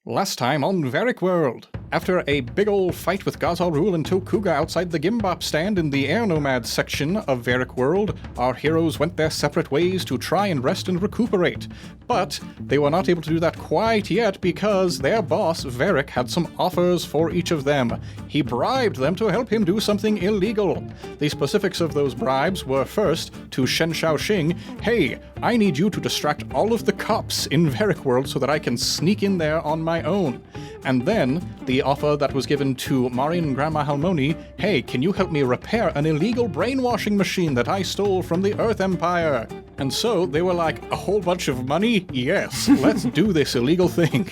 Last time on Varrick World. After a big ol' fight with Gazalrul and Tokuga outside the Gimbop stand in the Air Nomads section of Varrick World, our heroes went their separate ways to try and rest and recuperate. But they were not able to do that quite yet because their boss, Varrick, had some offers for each of them. He bribed them to help him do something illegal. The specifics of those bribes were first, to Shen Shaoxing, hey, I need you to distract all of the cops in Varrick World so that I can sneak in there on my own. And then, the offer that was given to Marion and Grandma Halmeoni, hey, can you help me repair an illegal brainwashing machine that I stole from the Earth Empire? And so they were like, a whole bunch of money? Yes, let's do this illegal thing.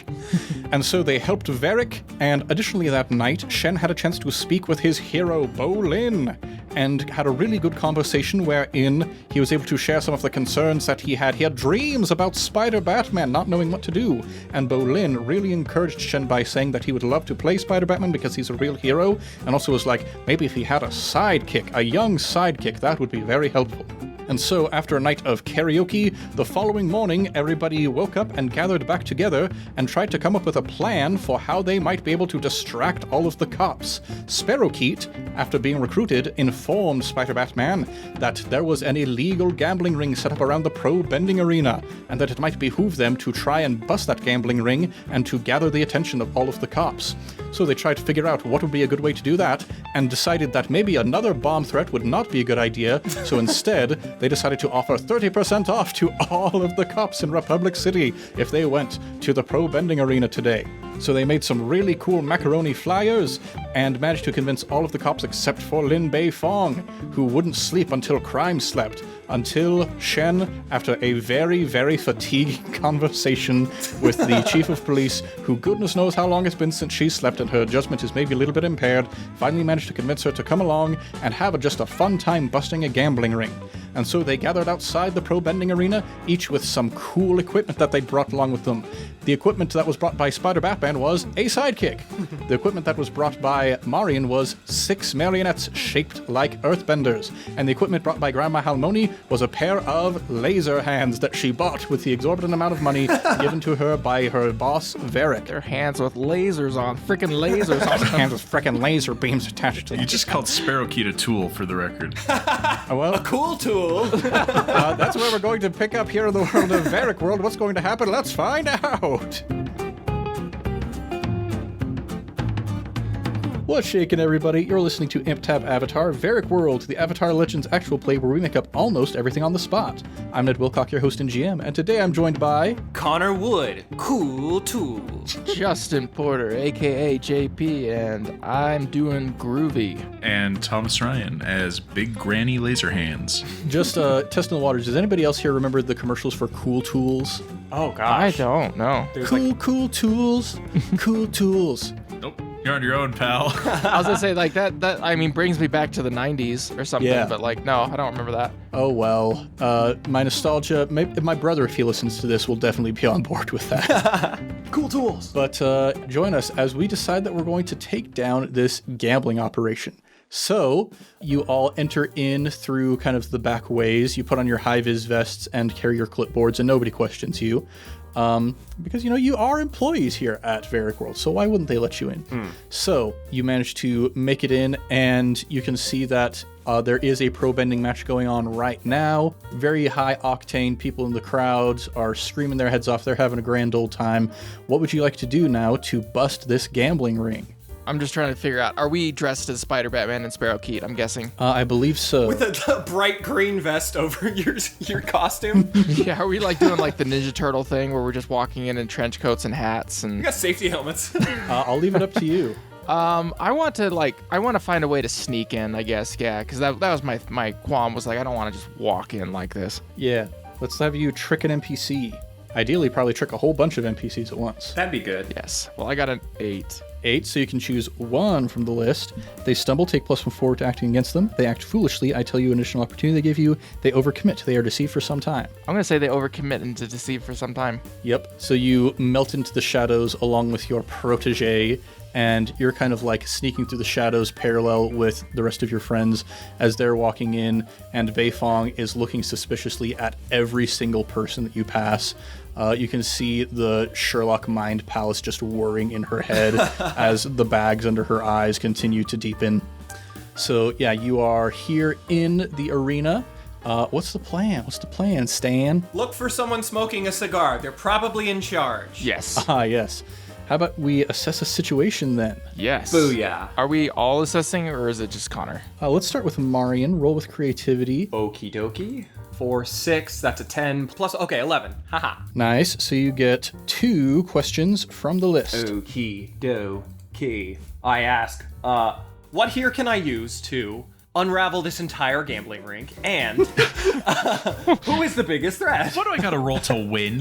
And so they helped Varrick, and additionally that night, Chen had a chance to speak with his hero, Bolin, and had a really good conversation wherein he was able to share some of the concerns that he had. He had dreams about Spider-Batman, not knowing what to do, and Bolin really encouraged Chen by saying that he would love to play Spider-Batman because he's a real hero, and also was like, maybe if he had a sidekick, a young sidekick, that would be very helpful. And so, after a night of karaoke, the following morning, everybody woke up and gathered back together and tried to come up with a plan for how they might be able to distract all of the cops. Sparrowkeet, after being recruited, informed Spider-Batman that there was an illegal gambling ring set up around the Pro Bending Arena, and that it might behoove them to try and bust that gambling ring and to gather the attention of all of the cops. So they tried to figure out what would be a good way to do that, and decided that maybe another bomb threat would not be a good idea, so instead, they decided to offer 30% off to all of the cops in Republic City if they went to the Pro Bending Arena today. So they made some really cool macaroni flyers and managed to convince all of the cops except for Lin Bei Fong, who wouldn't sleep until crime slept, until Shen, after a very, very fatiguing conversation with the chief of police, who goodness knows how long it's been since she slept and her judgment is maybe a little bit impaired, finally managed to convince her to come along and have just a fun time busting a gambling ring. And so they gathered outside the Pro Bending Arena, each with some cool equipment that they'd brought along with them. The equipment that was brought by Spider-Batman was a sidekick. The equipment that was brought by Marion was 6 marionettes shaped like earthbenders. And the equipment brought by Grandma Halmeoni was a pair of laser hands that she bought with the exorbitant amount of money given to her by her boss, Varrick. Their hands with lasers on, freaking lasers on them. Hands with freaking laser beams attached to them. You just called Sparrowkeet a tool for the record. Well, A cool tool. that's where we're going to pick up here in the world of Varrick World. What's going to happen? Let's find out. What's shaking, everybody? You're listening to ImpTab Avatar, Varrick World, the Avatar Legends actual play where we make up almost everything on the spot. I'm Ned Wilcock, your host and GM, and today I'm joined by... Connor Wood, cool tools. Justin Porter, a.k.a. JP, and I'm doing groovy. And Thomas Ryan as Big Granny Laser Hands. Just testing the waters. Does anybody else here remember the commercials for Cool Tools? Oh, I gosh. don't know. Cool tools, cool tools. Nope, you're on your own, pal. I was gonna say, like, that I mean, brings me back to the 90s or something, Yeah. but, like, no, I don't remember that. Oh, well. My nostalgia, maybe my brother, if he listens to this, will definitely be on board with that. Cool tools. But join us as we decide that we're going to take down this gambling operation. So, you all enter in through kind of the back ways. You put on your high-vis vests and carry your clipboards, and nobody questions you. Because, you know, you are employees here at Varrick World, so why wouldn't they let you in? So, you manage to make it in, and you can see that there is a pro bending match going on right now. Very high octane. People in the crowds are screaming their heads off. They're having a grand old time. What would you like to do now to bust this gambling ring? I'm just trying to figure out, are we dressed as Spider-Batman and Sparrowkeet, I'm guessing? I believe so. With a bright green vest over your costume. Yeah, are we, like, doing, like, the Ninja Turtle thing where we're just walking in trench coats and hats and... We got safety helmets. I'll leave it up to you. I want to find a way to sneak in, I guess, yeah, because that was my qualm, was like, I don't want to just walk in like this. Yeah, let's have you trick an NPC. Ideally, probably trick a whole bunch of NPCs at once. That'd be good. Yes. Well, I got an 8. 8, so you can choose one from the list. They stumble, take +1/4 to acting against them. They act foolishly. I tell you an additional opportunity they give you. They overcommit. They are deceived for some time. I'm going to say they overcommit and to deceive for some time. Yep. So you melt into the shadows along with your protege, and you're kind of like sneaking through the shadows parallel with the rest of your friends as they're walking in, and Beifong is looking suspiciously at every single person that you pass. You can see the Sherlock Mind Palace just whirring in her head as the bags under her eyes continue to deepen. So yeah, you are here in the arena. What's the plan? What's the plan, Stan? Look for someone smoking a cigar. They're probably in charge. Yes. Yes. How about we assess a situation then? Yes. Booyah. Are we all assessing, or is it just Connor? Let's start with Marion. Roll with creativity. Okie dokie. 4, 6, that's a 10. Plus, okay, 11. Haha. Nice. So you get 2 questions from the list. Okie dokie. I ask, what here can I use to unravel this entire gambling rink? And who is the biggest threat? What do I gotta roll to win?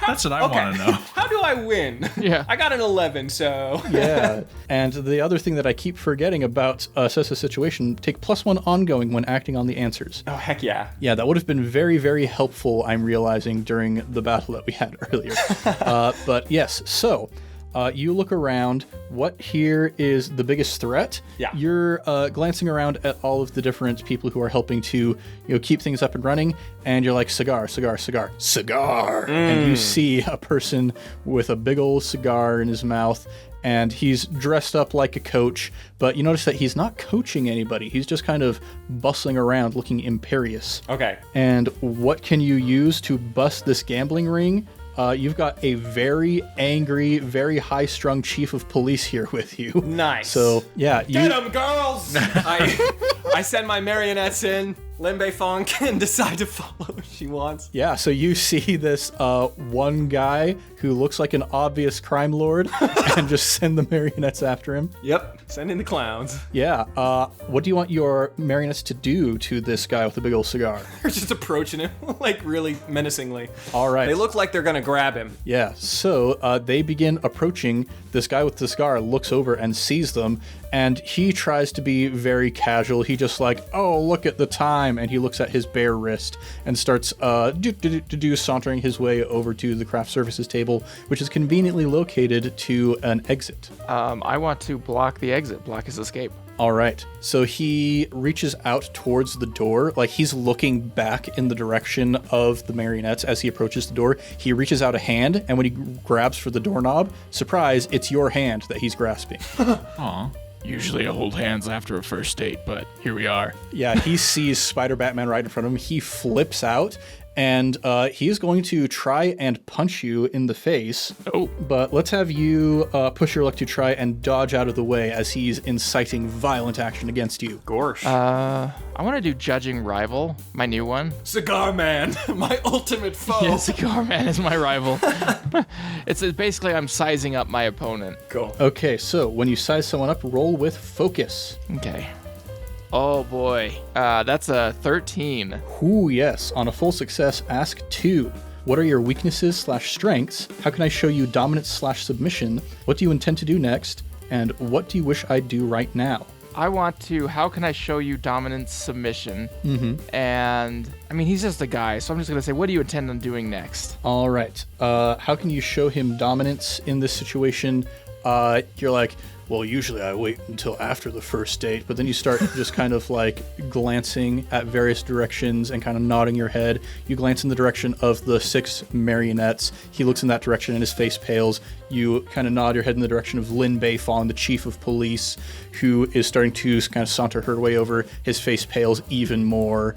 That's what I want to know. How do I win? Yeah. I got an 11, so... Yeah. And the other thing that I keep forgetting about assess a situation, take +1 ongoing when acting on the answers. Oh, heck yeah. Yeah, that would have been very, very helpful, I'm realizing, during the battle that we had earlier. But yes, so... you look around. What here is the biggest threat? Yeah. You're glancing around at all of the different people who are helping to, keep things up and running, and you're like, cigar, cigar, cigar, cigar. And you see a person with a big old cigar in his mouth, and he's dressed up like a coach, but you notice that he's not coaching anybody. He's just kind of bustling around, looking imperious. Okay. And what can you use to bust this gambling ring? You've got a very angry, very high-strung chief of police here with you. Nice. So, yeah. Get 'em, girls! I send my marionettes in. Lin Beifong can decide to follow if she wants. Yeah, so you see this one guy who looks like an obvious crime lord and just send the marionettes after him. Yep, send in the clowns. Yeah, what do you want your marionettes to do to this guy with the big old cigar? They're just approaching him, like, really menacingly. All right. They look like they're gonna grab him. Yeah, so they begin approaching. This guy with the cigar looks over and sees them, and he tries to be very casual. He just like, oh, look at the time, and he looks at his bare wrist and starts sauntering his way over to the craft services table, which is conveniently located to an exit. I want to block the exit, block his escape. All right. So he reaches out towards the door, like he's looking back in the direction of the marionettes as he approaches the door. He reaches out a hand, and when he grabs for the doorknob, surprise, it's your hand that he's grasping. Aw. Usually I hold hands after a first date, but here we are. Yeah, he sees Spider-Batman right in front of him. He flips out, and he's going to try and punch you in the face. Oh. But let's have you push your luck to try and dodge out of the way as he's inciting violent action against you. Gorsh. I want to do Judging Rival, my new one. Cigar Man, my ultimate foe. Yeah, Cigar Man is my rival. It's basically I'm sizing up my opponent. Cool. Okay, so when you size someone up, roll with focus. Okay. Oh boy, that's a 13. Ooh, yes. On a full success, ask 2. What are your weaknesses/strengths? How can I show you dominance/submission? What do you intend to do next? And what do you wish I'd do right now? I want to, how can I show you dominance submission? Mm-hmm. And, I mean, he's just a guy, so I'm just going to say, what do you intend on doing next? All right. How can you show him dominance in this situation? You're like, well, usually I wait until after the first date, but then you start just kind of like glancing at various directions and kind of nodding your head. You glance in the direction of the 6 marionettes. He looks in that direction and his face pales. You kind of nod your head in the direction of Lin Beifong, the chief of police, who is starting to kind of saunter her way over. His face pales even more.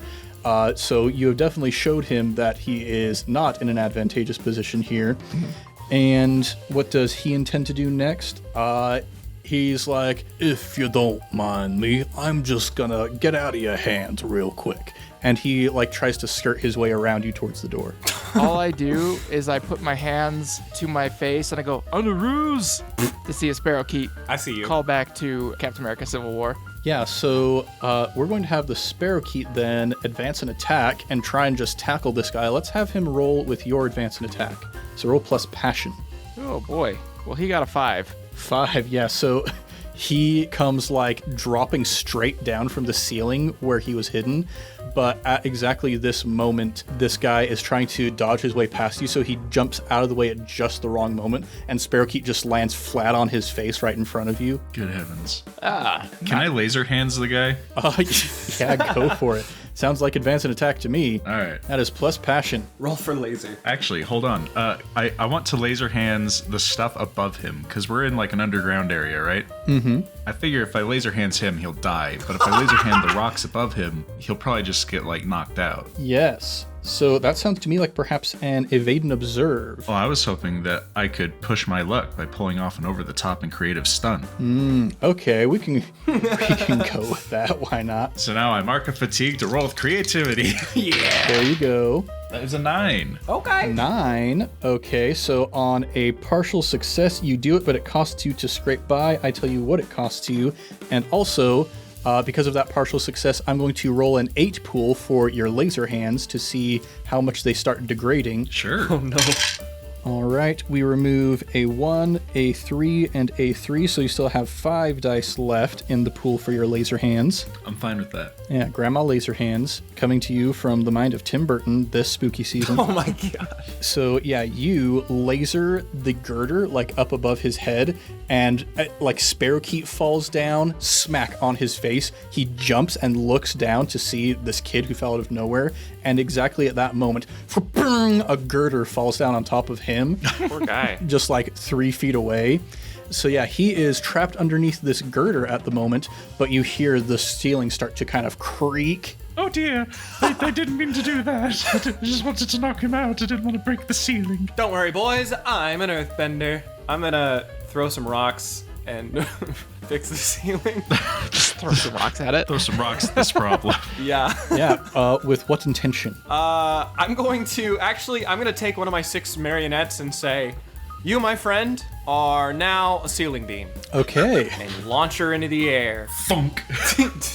So you have definitely showed him that he is not in an advantageous position here. And what does he intend to do next? He's like, if you don't mind me, I'm just gonna get out of your hands real quick. And he like tries to skirt his way around you towards the door. All I do is I put my hands to my face and I go, on a ruse, to see a sparrow keep. I see you. Call back to Captain America Civil War. Yeah, so we're going to have the Sparrowkeet then advance an attack and try and just tackle this guy. Let's have him roll with your advance and attack. So roll plus passion. Oh boy. Well, he got a 5. 5, yeah, so He comes like dropping straight down from the ceiling where he was hidden. But at exactly this moment, this guy is trying to dodge his way past you, so he jumps out of the way at just the wrong moment, and Sparrowkeet just lands flat on his face right in front of you. Good heavens. Can I laser hands the guy? Yeah, go for it. Sounds like advance and attack to me. All right. That is plus passion. Roll for laser. Actually, hold on. I want to laser hands the stuff above him, because we're in like an underground area, right? Mm-hmm. I figure if I laser hands him, he'll die. But if I laser hand the rocks above him, he'll probably just get like knocked out. Yes. So that sounds to me like perhaps an evade and observe. Well, I was hoping that I could push my luck by pulling off an over-the-top and creative stun. Okay, we can go with that. Why not? So now I mark a fatigue to roll with creativity. Yeah. There you go. That is a 9. Okay. 9. Okay, so on a partial success, you do it, but it costs you to scrape by. I tell you what it costs you. And also, because of that partial success, I'm going to roll an 8 pool for your laser hands to see how much they start degrading. Sure. Oh no. All right, we remove a 1, a 3, and a 3, so you still have 5 dice left in the pool for your laser hands. I'm fine with that. Yeah, Grandma Laser Hands, coming to you from the mind of Tim Burton this spooky season. Oh my god. So yeah, you laser the girder like up above his head, and like Sparrowkeet falls down, smack on his face. He jumps and looks down to see this kid who fell out of nowhere, and exactly at that moment, a girder falls down on top of him. Poor guy. Just like 3 feet away. So yeah, he is trapped underneath this girder at the moment, but you hear the ceiling start to kind of creak. Oh dear, I didn't mean to do that. I just wanted to knock him out. I didn't want to break the ceiling. Don't worry, boys. I'm an earthbender. I'm gonna throw some rocks and fix the ceiling. Just throw some rocks at it. Throw some rocks at this problem. Yeah. Yeah, with what intention? I'm going to take one of my 6 marionettes and say, you, my friend, are now a ceiling beam. Okay. And launch her into the air. Funk.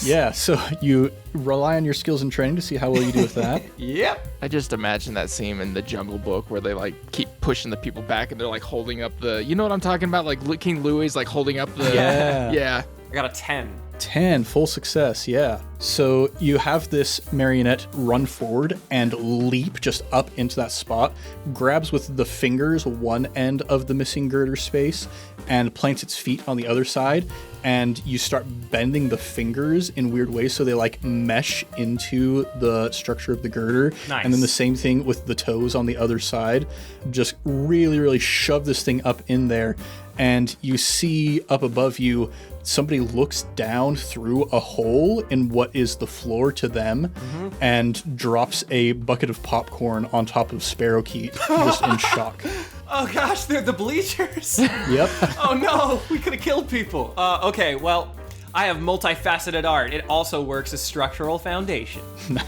Yeah, so you rely on your skills and training to see how well you do with that. Yep. I just imagine that scene in the Jungle Book where they like keep pushing the people back and they're like holding up the, you know what I'm talking about? Like King Louis like holding up the, Yeah. yeah. I got a 10. 10, full success, yeah. So you have this marionette run forward and leap just up into that spot, grabs with the fingers one end of the missing girder space, and plants its feet on the other side, and you start bending the fingers in weird ways so they like mesh into the structure of the girder. Nice. And then the same thing with the toes on the other side. Just really, really shove this thing up in there, and you see up above you somebody looks down through a hole in what is the floor to them and drops a bucket of popcorn on top of Sparrowkeet, just in shock. Oh gosh, they're the bleachers. Yep. Oh no, we could have killed people. Okay, well, I have multifaceted art. It also works as structural foundation.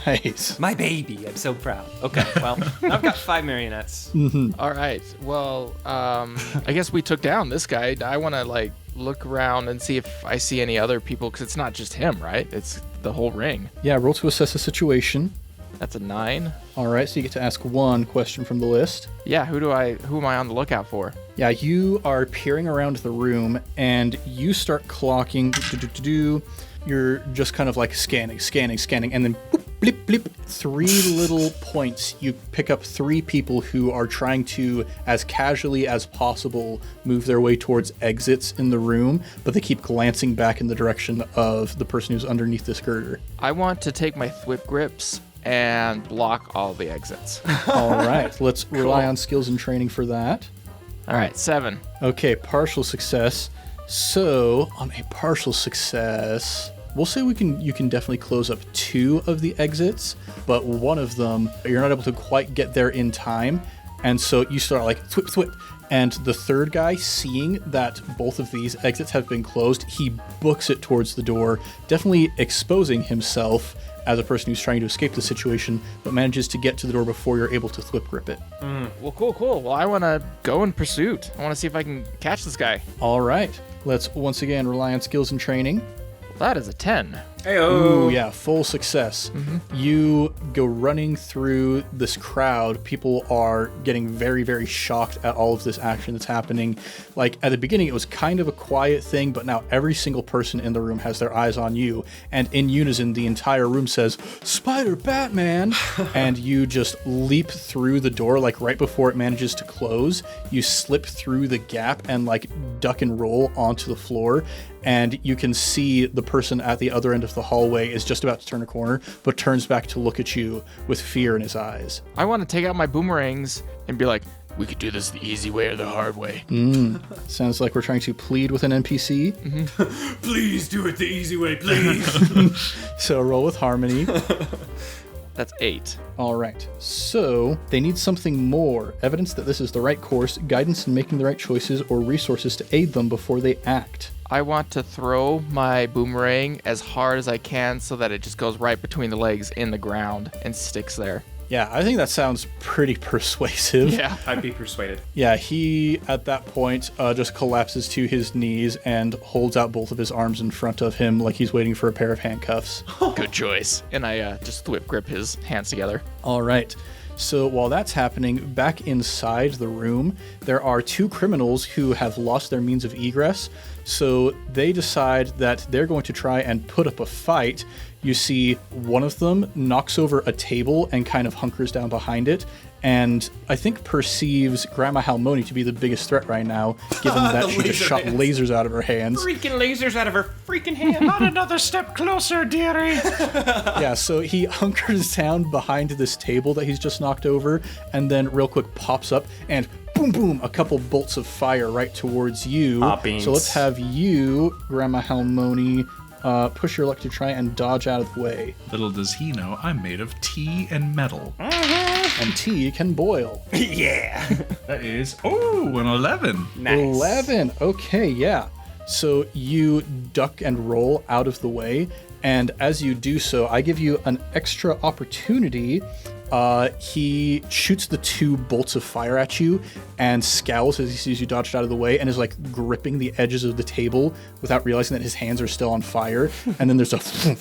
Nice. My baby, I'm so proud. Okay, well, I've got 5 marionettes. All right. Well, I guess we took down this guy. I want to like look around and see if I see any other people, because it's not just him, right? It's the whole ring. Yeah, roll to assess the situation. That's a 9. All right, so you get to ask one question from the list. Yeah, who am I on the lookout for? Yeah, you are peering around the room and you start clocking. You're just kind of like scanning, and then boop, blip, blip, 3 little points. You pick up 3 people who are trying to, as casually as possible, move their way towards exits in the room, but they keep glancing back in the direction of the person who's underneath this girder. I want to take my whip grips and block all the exits. All right, let's rely on skills and training for that. All right, 7. Okay, partial success. So, on a partial success, we'll say you can definitely close up 2 of the exits, but one of them, you're not able to quite get there in time, and so you start like, thwip, thwip, and the third guy, seeing that both of these exits have been closed, he books it towards the door, definitely exposing himself as a person who's trying to escape the situation, but manages to get to the door before you're able to thwip grip it. Well, cool. Well, I want to go in pursuit. I want to see if I can catch this guy. All right, let's once again rely on skills and training. That is a 10. Ooh, yeah, full success. You go running through this crowd. People are getting very, very shocked at all of this action that's happening. Like, at the beginning, it was kind of a quiet thing, but now every single person in the room has their eyes on you. And in unison, the entire room says, Spider-Batman! And you just leap through the door, like, right before it manages to close. You slip through the gap and, like, duck and roll onto the floor. And you can see the person at the other end of the hallway is just about to turn a corner, but turns back to look at you with fear in his eyes. I want to take out my boomerangs and be like, we could do this the easy way or the hard way. Sounds like we're trying to plead with an NPC. Please do it the easy way, please. So roll with harmony. That's 8. All right. So they need something more. Evidence that this is the right course, guidance in making the right choices, or resources to aid them before they act. I want to throw my boomerang as hard as I can so that it just goes right between the legs in the ground and sticks there. Yeah, I think that sounds pretty persuasive. Yeah. I'd be persuaded. Yeah, he, at that point, just collapses to his knees and holds out both of his arms in front of him like he's waiting for a pair of handcuffs. Good choice. And I just whip grip his hands together. All right. So while that's happening, back inside the room, there are 2 criminals who have lost their means of egress. So they decide that they're going to try and put up a fight. You see one of them knocks over a table and kind of hunkers down behind it, and I think perceives Grandma Halmeoni to be the biggest threat right now, given that she just shot lasers out of her hands. Freaking lasers out of her freaking hand. Not another step closer, dearie. Yeah, so he hunkers down behind this table that he's just knocked over, and then real quick pops up and boom, boom, a couple bolts of fire right towards you. Beans. So let's have you, Grandma Halmeoni, push your luck to try and dodge out of the way. Little does he know, I'm made of tea and metal. And tea can boil. Yeah. That is, an 11. Nice. 11. Okay, yeah. So you duck and roll out of the way, and as you do so, I give you an extra opportunity. He shoots the 2 bolts of fire at you and scowls as he sees you dodged out of the way and is like gripping the edges of the table without realizing that his hands are still on fire. And then there's a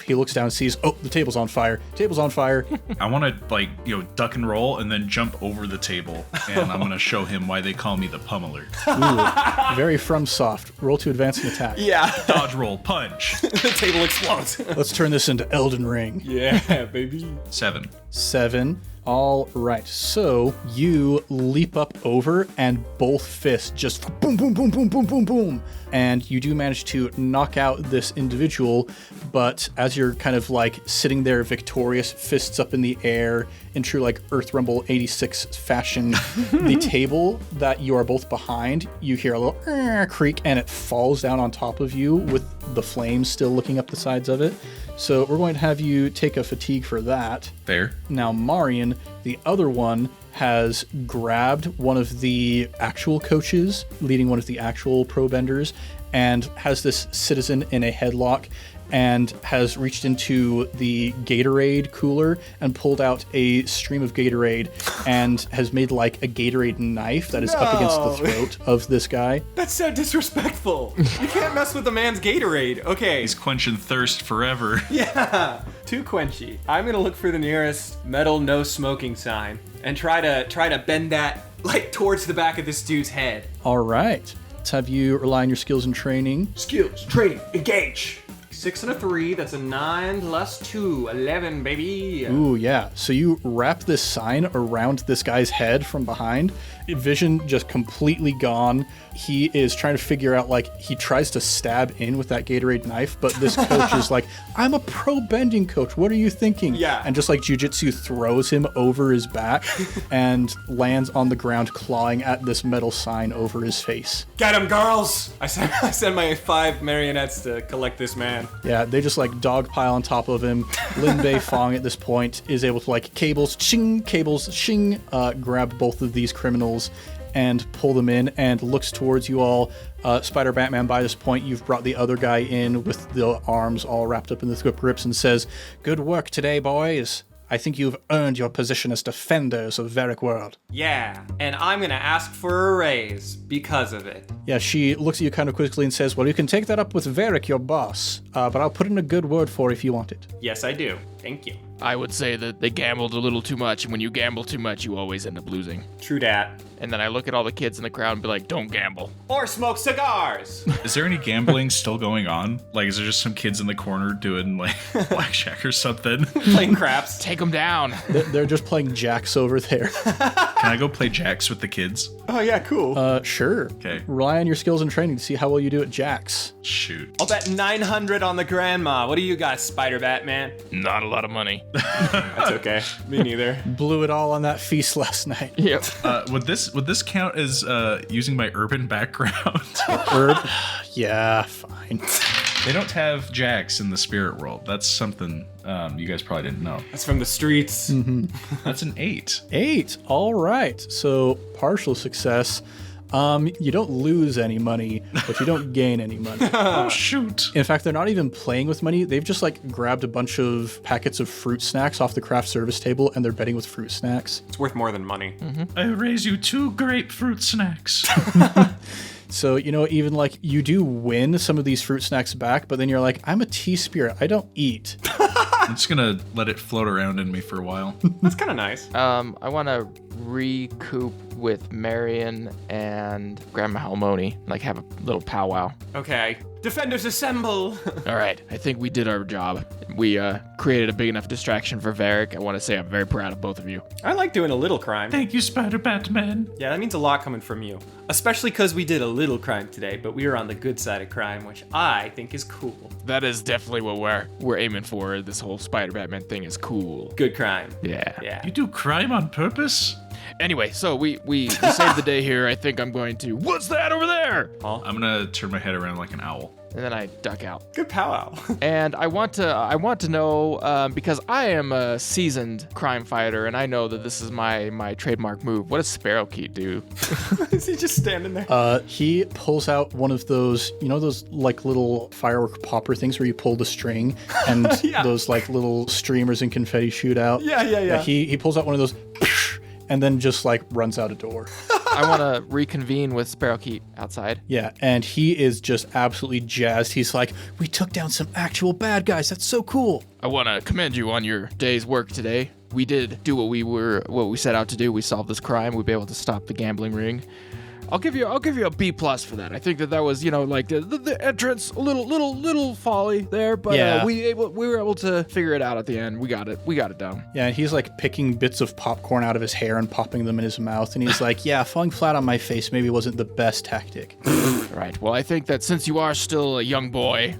he looks down and sees, oh, the table's on fire. Table's on fire. I want to, duck and roll and then jump over the table. And I'm going to show him why they call me the Pummeler. Ooh, very FromSoft. Roll to advance and attack. Yeah. Dodge, roll, punch. The table explodes. Let's turn this into Elden Ring. Yeah, baby. 7. 7. All right, so you leap up over and both fists just boom, boom, boom, boom, boom, boom, boom. And you do manage to knock out this individual, but as you're kind of like sitting there victorious, fists up in the air, in true like Earth Rumble 86 fashion, the table that you are both behind, you hear a little creak and it falls down on top of you with the flames still looking up the sides of it. So we're going to have you take a fatigue for that. Fair. Now, Marion, the other one, has grabbed one of the actual coaches, leading one of the actual pro benders, and has this citizen in a headlock and has reached into the Gatorade cooler and pulled out a stream of Gatorade and has made like a Gatorade knife that is up against the throat of this guy. That's so disrespectful. You can't mess with a man's Gatorade. Okay. He's quenching thirst forever. Yeah. Too quenchy. I'm gonna look for the nearest metal no smoking sign and try to bend that like towards the back of this dude's head. All right. Let's have you rely on your skills and training. Skills, training, engage. 6 and a 3, that's a 9 plus 2, 11, baby. Ooh, yeah. So you wrap this sign around this guy's head from behind. Vision just completely gone. He is trying to figure out, like, he tries to stab in with that Gatorade knife, but this coach is like, I'm a pro bending coach. What are you thinking? Yeah. And just like jujitsu throws him over his back and lands on the ground clawing at this metal sign over his face. Get him, girls! I send my 5 marionettes to collect this man. Yeah, they just like dogpile on top of him. Lin Bei Fong at this point is able to like cables shing, grab both of these criminals and pull them in and looks towards you all. Spider-Batman, by this point, you've brought the other guy in with the arms all wrapped up in the grip grips and says, "Good work today, boys." I think you've earned your position as defenders of Varrick World. Yeah, and I'm gonna ask for a raise because of it. Yeah, she looks at you kind of quickly and says, well, you can take that up with Varrick, your boss, but I'll put in a good word for if you want it. Yes, I do. Thank you. I would say that they gambled a little too much, and when you gamble too much, you always end up losing. True dat. And then I look at all the kids in the crowd and be like, don't gamble. Or smoke cigars. Is there any gambling still going on? Like, is there just some kids in the corner doing, like, blackjack or something? Playing craps. Take them down. They're just playing jacks over there. Can I go play jacks with the kids? Oh, yeah, cool. Sure. Okay. Rely on your skills and training to see how well you do at jacks. Shoot. I'll bet 900 on the grandma. What do you got, Spider Batman? Not a lot of money. That's okay. Me neither. Blew it all on that feast last night. Yep. Would this count as using my urban background? Herb? Yeah, fine. They don't have jacks in the spirit world. That's something you guys probably didn't know. That's from the streets. That's an 8. 8. All right. So partial success. You don't lose any money, but you don't gain any money. Oh, shoot. In fact, they're not even playing with money. They've just like grabbed a bunch of packets of fruit snacks off the craft service table and they're betting with fruit snacks. It's worth more than money. I raise you 2 grapefruit snacks. So, even like you do win some of these fruit snacks back, but then you're like, I'm a tea spirit. I don't eat. I'm just gonna let it float around in me for a while. That's kind of nice. I want to recoup with Marion and Grandma Halmeoni, like have a little powwow. Okay. Defenders assemble. All right, I think we did our job. We created a big enough distraction for Varrick. I want to say I'm very proud of both of you. I like doing a little crime. Thank you, Spider Batman. Yeah, that means a lot coming from you. Especially because we did a little crime today, but we were on the good side of crime, which I think is cool. That is definitely what we're aiming for. This whole Spider-Batman thing is cool. Good crime. Yeah. Yeah. You do crime on purpose? Anyway, so we saved the day here. I think I'm going to. What's that over there? I'm gonna turn my head around like an owl. And then I duck out. Good powwow. And I want to know because I am a seasoned crime fighter, and I know that this is my trademark move. What does Sparrowkey do? Is he just standing there? He pulls out one of those, those like little firework popper things where you pull the string and Yeah. those like little streamers and confetti shoot out. Yeah. He pulls out one of those and then just like runs out a door. I want to reconvene with Sparrowkey outside. Yeah, and he is just absolutely jazzed. He's like, we took down some actual bad guys. That's so cool. I want to commend you on your day's work today. We did do what we set out to do. We solved this crime. We'd be able to stop the gambling ring. I'll give you a B+ for that. I think that was like the entrance a little folly there, but Yeah. we were able to figure it out at the end. We got it done. Yeah, and he's like picking bits of popcorn out of his hair and popping them in his mouth. And he's like, yeah, falling flat on my face maybe wasn't the best tactic. Right. Well, I think that since you are still a young boy,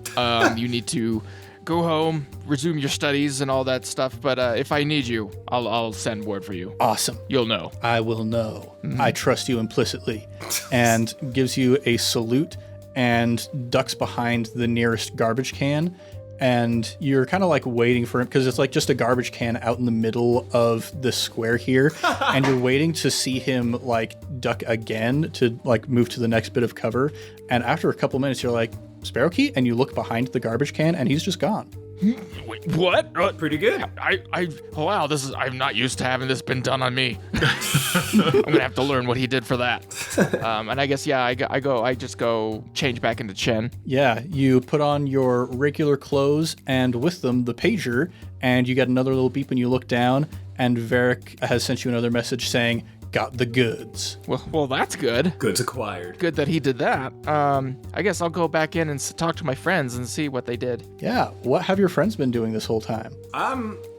you need to go home, resume your studies and all that stuff. But if I need you, I'll send word for you. Awesome. You'll know. I will know. I trust you implicitly. And gives you a salute and ducks behind the nearest garbage can. And you're kind of like waiting for him because it's like just a garbage can out in the middle of the square here. And you're waiting to see him like duck again to like move to the next bit of cover. And after a couple minutes, you're like, Sparrowkey? And you look behind the garbage can and he's just gone. Wait, what? Pretty good. Wow, I'm not used to having this been done on me. I'm gonna have to learn what he did for that. And I guess, yeah, I just go change back into Chen. Yeah, you put on your regular clothes and with them the pager, and you get another little beep when you look down, and Varrick has sent you another message saying, got the goods. Well, that's good. Goods acquired. Good that he did that. I guess I'll go back in and talk to my friends and see what they did. Yeah, what have your friends been doing this whole time?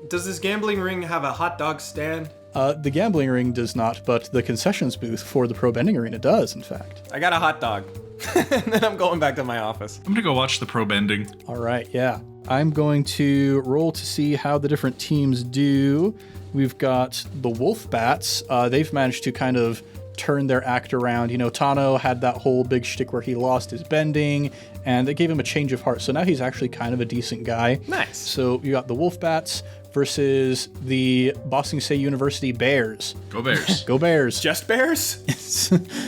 Does this gambling ring have a hot dog stand? The gambling ring does not, but the concessions booth for the Pro Bending Arena does, in fact. I got a hot dog. And then I'm going back to my office. I'm gonna go watch the pro bending. All right, yeah. I'm going to roll to see how the different teams do. We've got the Wolf Bats. They've managed to kind of turn their act around. Tano had that whole big shtick where he lost his bending, and they gave him a change of heart. So now he's actually kind of a decent guy. Nice. So you got the Wolf Bats versus the Boston State University Bears. Go Bears. Go Bears. Just bears?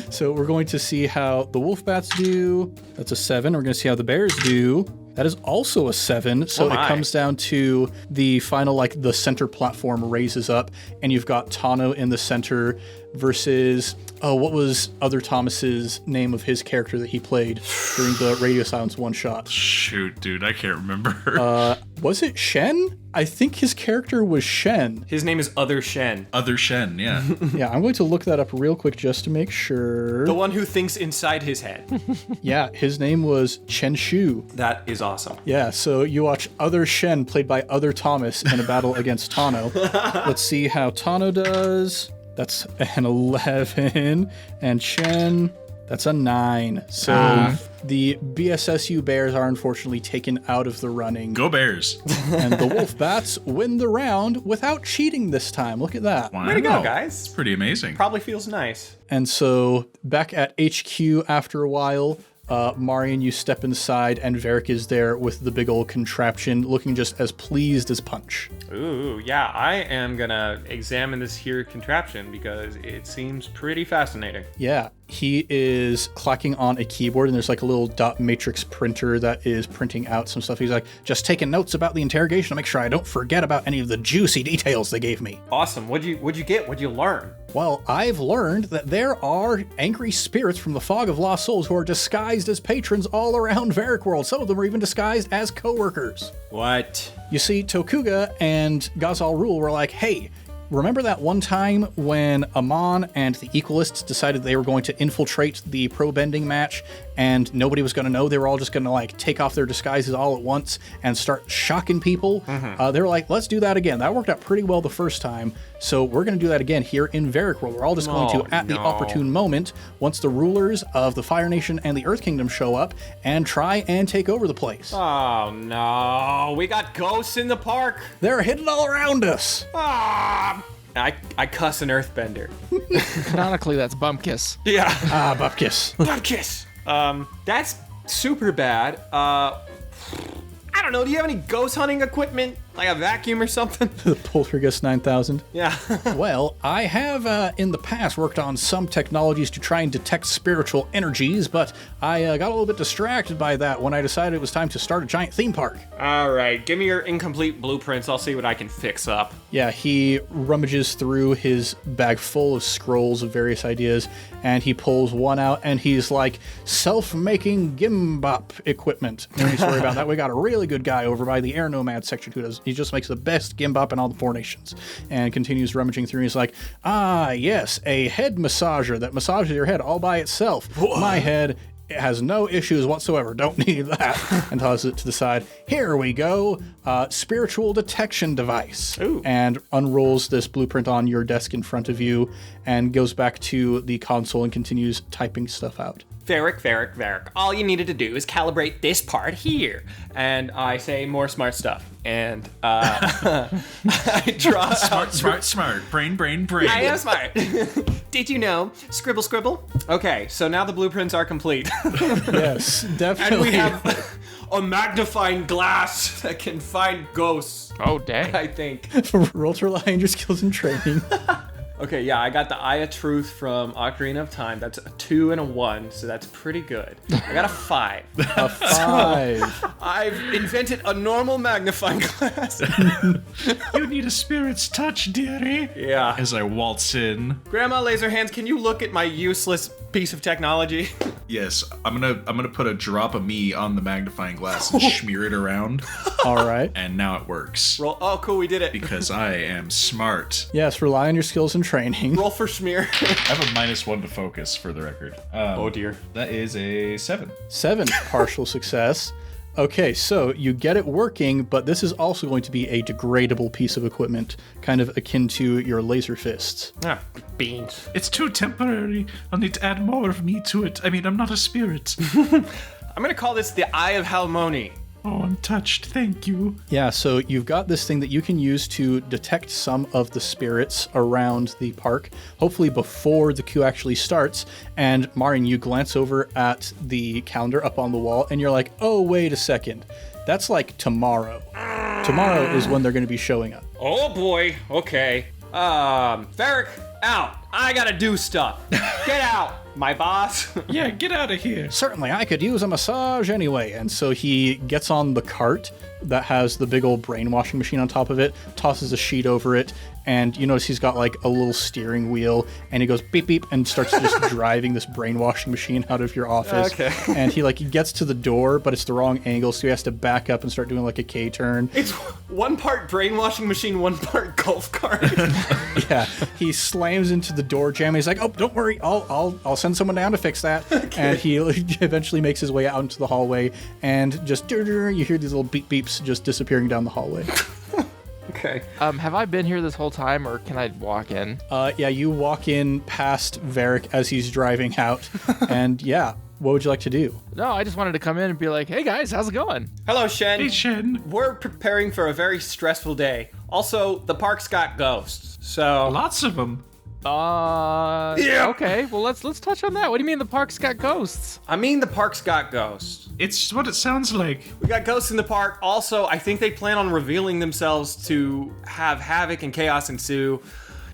So we're going to see how the Wolf Bats do. That's a 7. We're going to see how the Bears do. That is also a 7. So it comes down to the final, like the center platform raises up, and you've got Tano in the center versus, what was other Thomas's name of his character that he played during the Radio Silence one-shot? Shoot, dude, I can't remember. Was it Chen? I think his character was Chen. His name is Other Chen. Other Chen, yeah. Yeah, I'm going to look that up real quick just to make sure. The one who thinks inside his head. Yeah, his name was Chen Shu. That is awesome. Yeah, so you watch Other Shen played by Other Thomas in a battle against Tano. Let's see how Tano does. That's an 11. And Chen, that's a 9. So the BSSU Bears are unfortunately taken out of the running. Go Bears. And the Wolf Bats win the round without cheating this time. Look at that. Wow. Way to go, guys. It's pretty amazing. Probably feels nice. And so back at HQ after a while, Marion, you step inside, and Varrick is there with the big old contraption, looking just as pleased as Punch. Ooh, yeah, I am gonna examine this here contraption because it seems pretty fascinating. Yeah, he is clacking on a keyboard, and there's like a little dot matrix printer that is printing out some stuff. He's like, just taking notes about the interrogation to make sure I don't forget about any of the juicy details they gave me. Awesome. What'd you get? What'd you learn? Well, I've learned that there are angry spirits from the Fog of Lost Souls who are disguised as patrons all around Varrick World. Some of them are even disguised as co-workers. What? You see, Tokuga and Ghazal Rule were like, hey, remember that one time when Amon and the Equalists decided they were going to infiltrate the pro bending match and nobody was going to know? They were all just going to like take off their disguises all at once and start shocking people. They were like, let's do that again. That worked out pretty well the first time. So we're going to do that again here in Varrick World. We're all just going to, at the opportune moment, once the rulers of the Fire Nation and the Earth Kingdom show up, and try and take over the place. Oh no, we got ghosts in the park. They're hidden all around us. Ah, I cuss an earthbender. Canonically, that's Bumpkiss. Yeah. Bupkis. Bumpkiss. That's super bad. I don't know, do you have any ghost hunting equipment? Like a vacuum or something? The Poltergeist 9000. Yeah. Well, I have in the past worked on some technologies to try and detect spiritual energies, but I got a little bit distracted by that when I decided it was time to start a giant theme park. All right, give me your incomplete blueprints. I'll see what I can fix up. Yeah, he rummages through his bag full of scrolls of various ideas, and he pulls one out, and he's like, self-making gimbap equipment. Don't need to worry about that. We got a really good guy over by the Air Nomad section who does. He just makes the best gimbap in all the Four Nations. And continues rummaging through, and he's like, yes, a head massager that massages your head all by itself. My head, it has no issues whatsoever. Don't need that. And tosses it to the side. Here we go. Spiritual detection device. Ooh. And unrolls this blueprint on your desk in front of you and goes back to the console and continues typing stuff out. Varrick. All you needed to do is calibrate this part here. And I say more smart stuff. And I draw Smart. Brain. I am smart. Did you know? Scribble. Okay, so now the blueprints are complete. Yes, definitely. And we have a magnifying glass that can find ghosts, Oh, dang. I think. Roll to rely on your skills and training. Okay, yeah, I got the Eye of Truth from Ocarina of Time. That's a 2 and a 1, so that's pretty good. I got a 5. A 5. I've invented a normal magnifying glass. You need a spirit's touch, dearie. Yeah. As I waltz in. Grandma Laserhands, can you look at my useless piece of technology? Yes, I'm gonna put a drop of me on the magnifying glass and smear it around. All right. And now it works. Roll. Oh, cool, we did it. Because I am smart. Yes, rely on your skills and training. Roll for smear. I have a -1 to focus for the record. Oh dear. That is a 7. 7, partial success. Okay, so you get it working, but this is also going to be a degradable piece of equipment, kind of akin to your laser fists. Ah, beans. It's too temporary. I'll need to add more of me to it. I mean, I'm not a spirit. I'm gonna call this the Eye of Halmeoni. Oh, I'm touched. Thank you. Yeah, so you've got this thing that you can use to detect some of the spirits around the park, hopefully before the queue actually starts. And Marion, you glance over at the calendar up on the wall, and you're like, oh, wait a second. That's like tomorrow. Tomorrow is when they're going to be showing up. Oh boy. Okay. Varrick, out. I gotta do stuff. Get out. my boss. Yeah, get out of here. Certainly, I could use a massage anyway. And so he gets on the cart that has the big old brainwashing machine on top of it, tosses a sheet over it, and you notice he's got like a little steering wheel, and he goes beep beep and starts just driving this brainwashing machine out of your office. Okay. And he gets to the door, but it's the wrong angle, so he has to back up and start doing like a K-turn. It's one part brainwashing machine, one part golf cart. Yeah, he slams into the door jam. He's like, "Oh, don't worry, I'll send someone down to fix that." Okay. And he eventually makes his way out into the hallway, and just you hear these little beep beeps just disappearing down the hallway. Okay. Have I been here this whole time, or can I walk in? Yeah, you walk in past Varrick as he's driving out, and yeah, what would you like to do? No, I just wanted to come in and be like, hey guys, how's it going? Hello, Chen. Hey, Chen. We're preparing for a very stressful day. Also, the park's got ghosts, so... Lots of them. Yeah. Okay, well let's touch on that. What do you mean the park's got ghosts? I mean, the park's got ghosts. It's what it sounds like. We got ghosts in the park. Also, I think they plan on revealing themselves to have havoc and chaos ensue,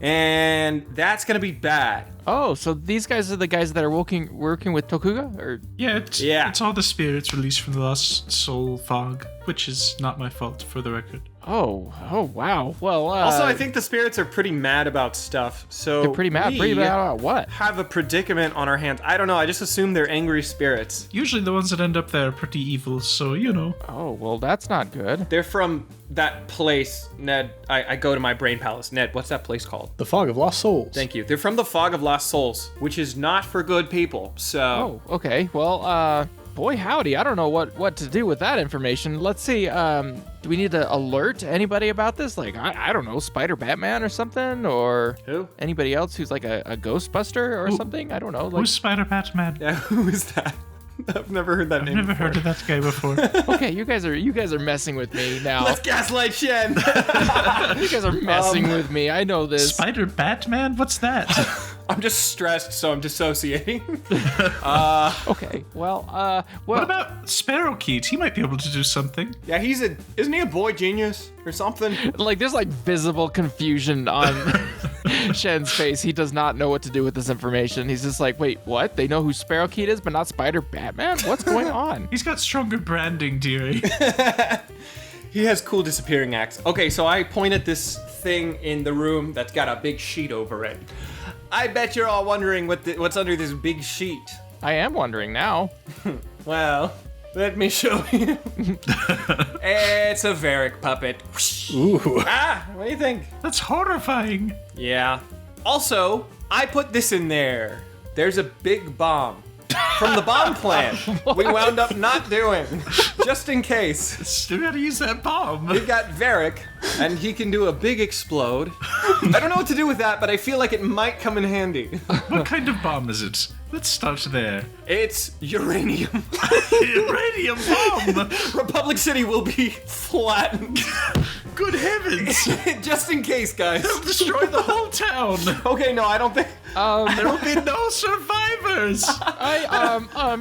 and that's gonna be bad. Oh, so these guys are the guys that are working with Tokuga? Or Yeah, Yeah. it's all the spirits released from the lost soul fog, which is not my fault, for the record. Oh wow. Well, Also, I think the spirits are pretty mad about stuff, so they're pretty mad. Pretty mad about what? have a predicament on our hands. I don't know, I just assume they're angry spirits. Usually the ones that end up there are pretty evil, so you know. Oh, well, that's not good. They're from that place, Ned. I go to my brain palace. Ned, what's that place called? The Fog of Lost Souls. Thank you. They're from the Fog of Lost Souls, which is not for good people, so... Oh, okay. Well, boy howdy, I don't know what to do with that information. Let's see, do we need to alert anybody about this? Like, I don't know, Spider Batman or something? Or Who? anybody else who's like a ghostbuster or something? I don't know. Like, Who's Spider-Batman? Yeah, who is that? I've never heard that I've name never before. heard of that guy before. okay, you guys are messing with me now. Let's gaslight Chen! You guys are messing with me. I know this. Spider-Batman? What's that? I'm just stressed, so I'm dissociating. Okay, well, What about Sparrowkeet? He might be able to do something. Yeah, isn't he a boy genius or something? like, there's like visible confusion on Shen's face. He does not know what to do with this information. He's just like, wait, what? They know who Sparrowkeet is, but not Spider Batman? What's going on? He's got stronger branding, dearie. He has cool disappearing acts. Okay, so I point at this thing in the room that's got a big sheet over it. I bet you're all wondering what's under this big sheet. I am wondering now. Well, let me show you. It's a Varrick puppet. Ooh. Ah, what do you think? That's horrifying. Yeah. Also, I put this in there. There's a big bomb. From the bomb plan. We wound up not doing. Just in case. Still gotta use that bomb. We've got Varrick, and he can do a big explode. I don't know what to do with that, but I feel like it might come in handy. What kind of bomb is it? Let's start there. It's uranium. Uranium bomb! Republic City will be flattened. Good heavens! Just in case, guys. They'll destroy the whole town! Okay, no, I don't think... There will be no survivors!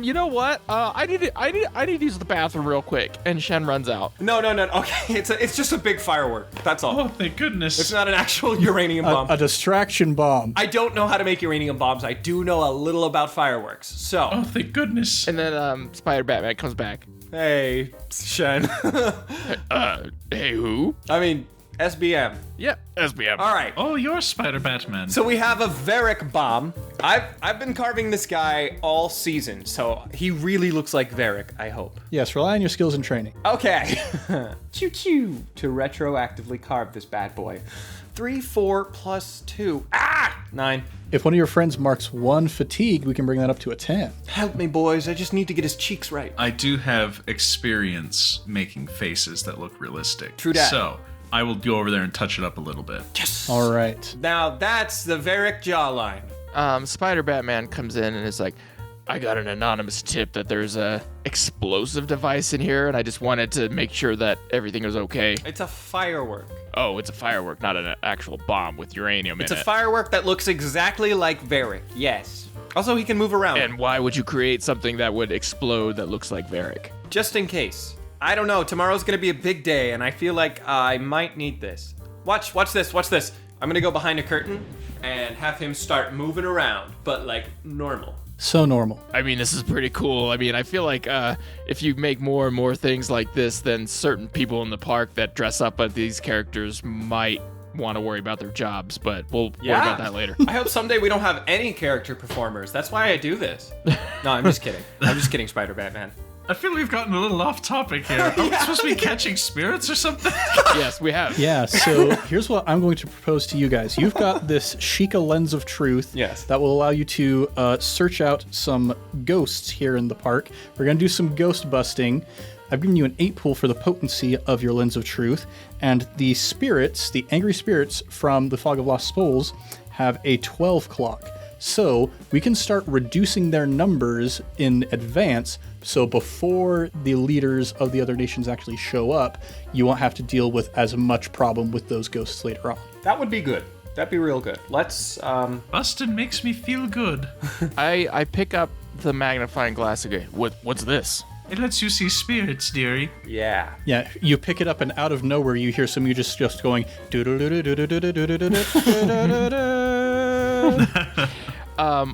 You know what? I need to use the bathroom real quick. And Shen runs out. No. Okay, it's just a big firework. That's all. Oh, thank goodness. It's not an actual uranium bomb. A distraction bomb. I don't know how to make uranium bombs. I do know a little about fireworks. So, Oh, thank goodness. And then Spider Batman comes back. hey, Shen. Hey, who? I mean, SBM. Yep, SBM. All right. Oh, you're Spider-Batman. So we have a Varrick bomb. I've been carving this guy all season, so he really looks like Varrick, I hope. Yes, rely on your skills and training. Okay. Choo choo to retroactively carve this bad boy. 3, 4 plus 2. 9. If one of your friends marks 1 fatigue, we can bring that up to a 10. Help me, boys. I just need to get his cheeks right. I do have experience making faces that look realistic. True dat. So, I will go over there and touch it up a little bit. Yes. All right. Now that's the Varrick jawline. Spider Batman comes in and is like, I got an anonymous tip that there's a explosive device in here, and I just wanted to make sure that everything was okay. It's a firework. Oh, it's a firework, not an actual bomb with uranium It's in a it. firework that looks exactly like Varrick. Yes. Also, he can move around. And why would you create something that would explode that looks like Varrick? Just in case. I don't know. Tomorrow's gonna be a big day, and I feel like I might need this. Watch this. I'm gonna go behind a curtain and have him start moving around, but like normal. So normal. I mean, this is pretty cool. I mean, I feel like if you make more and more things like this, then certain people in the park that dress up as these characters might want to worry about their jobs, but we'll worry about that later. I hope someday we don't have any character performers. That's why I do this. No, I'm just kidding. I'm just kidding, Spider-Batman. I feel we've gotten a little off topic here. Are we supposed to be catching spirits or something? Yes, we have. Yeah, so here's what I'm going to propose to you guys. You've got this Sheikah lens of truth that will allow you to search out some ghosts here in the park. We're going to do some ghost busting. I've given you an 8 pool for the potency of your lens of truth, and the spirits, the angry spirits from the Fog of Lost Souls, have a 12 clock. So we can start reducing their numbers in advance, so before the leaders of the other nations actually show up, you won't have to deal with as much problem with those ghosts later on. That would be good. That'd be real good. Let's, Bustin' makes me feel good. I pick up the magnifying glass again. What's this? It lets you see spirits, dearie. Yeah. Yeah, you pick it up and out of nowhere you hear some of you just going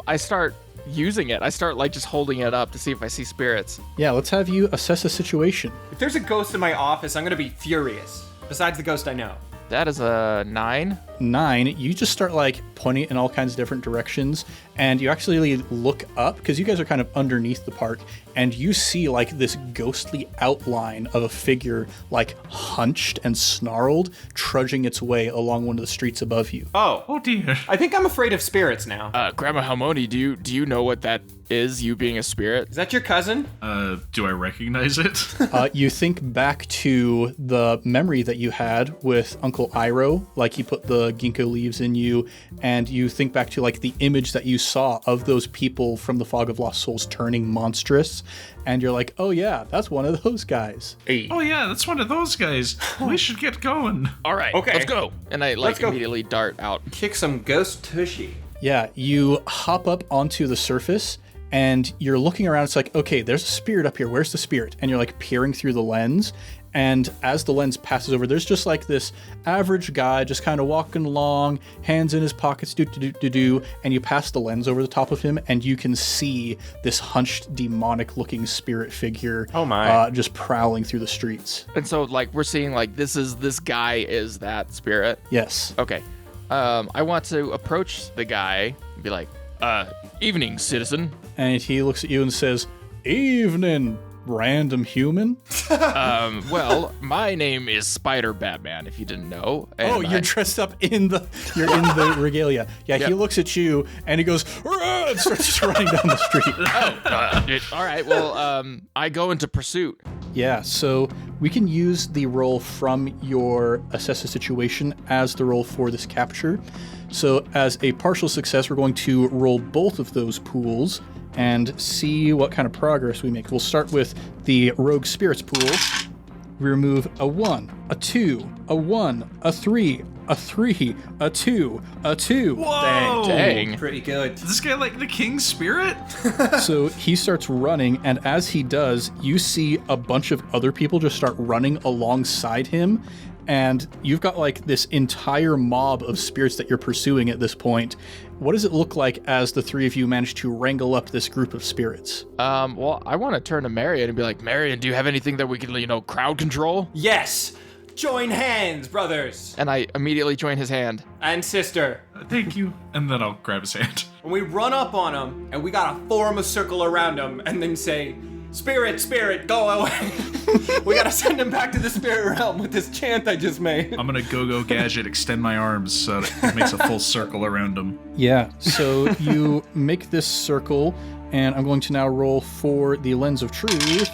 I start using it. I start like just holding it up to see if I see spirits. Yeah, let's have you assess the situation. If there's a ghost in my office, I'm gonna be furious. Besides the ghost I know. That is a 9. 9, you just start like pointing in all kinds of different directions, and you actually look up because you guys are kind of underneath the park, and you see like this ghostly outline of a figure like hunched and snarled, trudging its way along one of the streets above you. Oh dear. I think I'm afraid of spirits now. Grandma Halmeoni, do you know what that is? You being a spirit? Is that your cousin? Do I recognize it? You think back to the memory that you had with Uncle Iroh, like he put the ginkgo leaves in you, and you think back to like the image that you saw of those people from the Fog of Lost Souls turning monstrous, and you're like, oh yeah, that's one of those guys. Hey. Oh yeah, that's one of those guys. We should get going. All right, Okay. let's go. And I Let's go. immediately dart out. Kick some ghost tushy. Yeah, you hop up onto the surface, and you're looking around. It's like, okay, there's a spirit up here. Where's the spirit? And you're like peering through the lens. And as the lens passes over, there's just like this average guy just kind of walking along, hands in his pockets, do. And you pass the lens over the top of him, and you can see this hunched, demonic-looking spirit figure. Oh my! Just prowling through the streets. And so like we're seeing like this guy is that spirit. Yes. Okay. I want to approach the guy and be like, evening, citizen. And he looks at you and says, "Evening, random human." Well, my name is Spider-Batman, if you didn't know. And You're dressed up in the regalia. Yeah, he looks at you and he goes, "Rah!" and starts just running down the street. all right, well, I go into pursuit. Yeah, so we can use the roll from your assess the situation as the roll for this capture. So as a partial success, we're going to roll both of those pools and see what kind of progress we make. We'll start with the Rogue Spirits pool. We remove a 1, a 2, a 1, a 3, a 3, a 2, a 2. Whoa! Dang. Pretty good. Is this guy like the king spirit? So he starts running, and as he does, you see a bunch of other people just start running alongside him, and you've got like this entire mob of spirits that you're pursuing at this point. What does it look like as the three of you manage to wrangle up this group of spirits? Well, I want to turn to Marion and be like, Marion, do you have anything that we can, crowd control? Yes! Join hands, brothers! And I immediately join his hand. And sister. Thank you. And then I'll grab his hand. And we run up on him, and we gotta form a circle around him, and then say, Spirit, go away. We gotta send him back to the spirit realm with this chant I just made. I'm gonna go gadget, extend my arms so that it makes a full circle around him. Yeah, so you make this circle, and I'm going to now roll for the Lens of Truth.